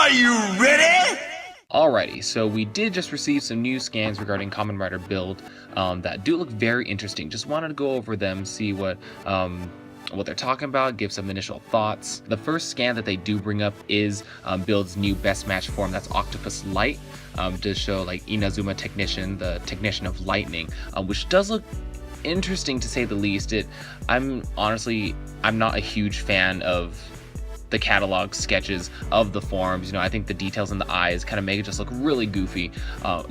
Are you ready? Alrighty, so we did just receive some new scans regarding Kamen Rider build that do look very interesting. Just wanted to go over them, see what they're talking about, give some initial thoughts. The first scan that they do bring up is Build's new best match form, that's Octopus Light, to show like Inazuma Technician, the Technician of Lightning, which does look interesting to say the least. I'm not a huge fan of the catalog sketches of the forms. I think the details in the eyes kind of make it just look really goofy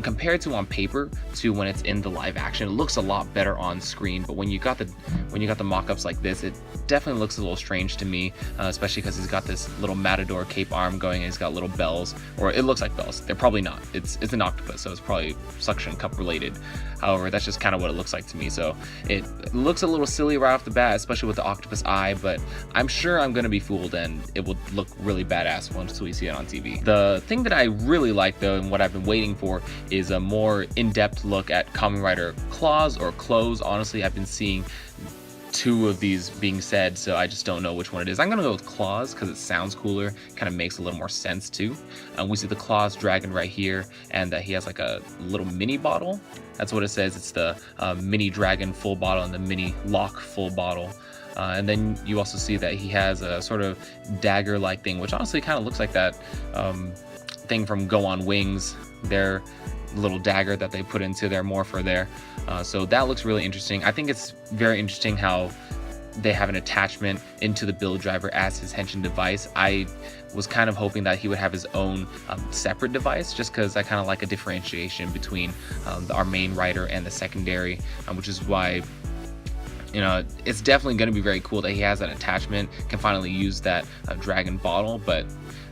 compared to on paper to when it's in the live action. It looks a lot better on screen, but when you got the mock-ups like this, it definitely looks a little strange to me, especially because he's got this little matador cape arm going and he's got little bells, or it looks like bells. They're probably not. It's an octopus, so it's probably suction cup related. However, that's just kind of what it looks like to me. So it looks a little silly right off the bat, especially with the octopus eye, but I'm sure I'm gonna be fooled and it will look really badass once we see it on TV. The thing that I really like though, and what I've been waiting for, is a more in-depth look at Kamen Rider Claws or Clothes. Honestly, I've been seeing two of these being said, so I just don't know which one it is. I'm gonna go with Claws because it sounds cooler, kind of makes a little more sense too. We see the Claws dragon right here, and he has like a little mini bottle. That's what it says. It's the mini dragon full bottle and the mini lock full bottle. And then you also see that he has a sort of dagger-like thing, which honestly kind of looks like that thing from Go on Wings, their little dagger that they put into their morpher there. So that looks really interesting. I think it's very interesting how they have an attachment into the build driver as his henshin device. I was kind of hoping that he would have his own separate device, just because I kind of like a differentiation between our main rider and the secondary, which is why it's definitely going to be very cool that he has that attachment, can finally use that dragon bottle. But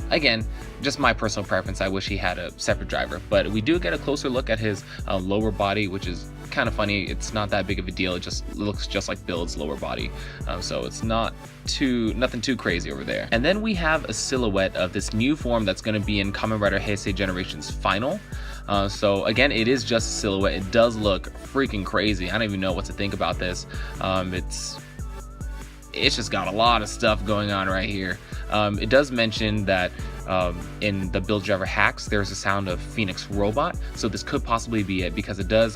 again, just my personal preference, I wish he had a separate driver. But we do get a closer look at his lower body, which is kind of funny. It's not that big of a deal. It just looks just like Build's lower body, so it's nothing too crazy over there. And then we have a silhouette of this new form that's going to be in Kamen Rider Heisei Generations Final. So again, it is just a silhouette. It does look freaking crazy. I don't even know what to think about this. It's just got a lot of stuff going on right here. It does mention that in the build driver hacks, there's a sound of Phoenix Robot. So this could possibly be it, because it does,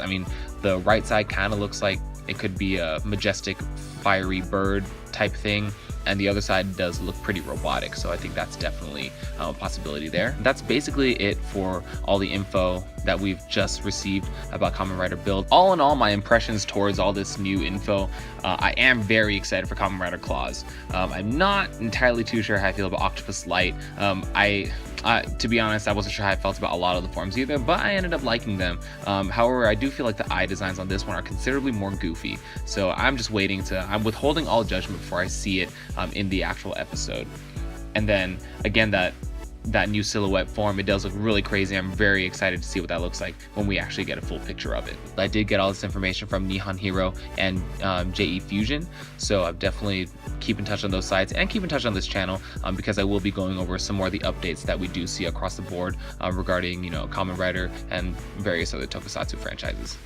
the right side kind of looks like it could be a majestic, fiery bird type thing, and the other side does look pretty robotic, so I think that's definitely a possibility there. That's basically it for all the info that we've just received about Kamen Rider build. All in all, my impressions towards all this new info, I am very excited for Kamen Rider Claws. I'm not entirely too sure how I feel about Octopus Light. To be honest, I wasn't sure how I felt about a lot of the forms either, but I ended up liking them. However, I do feel like the eye designs on this one are considerably more goofy, so I'm withholding all judgment before I see it in the actual episode. And then again, that new silhouette form, it does look really crazy. I'm very excited to see what that looks like when we actually get a full picture of it. I did get all this information from Nihon Hero and JE Fusion, so I've definitely keep in touch on those sites and keep in touch on this channel, because I will be going over some more of the updates that we do see across the board regarding Kamen Rider and various other tokusatsu franchises.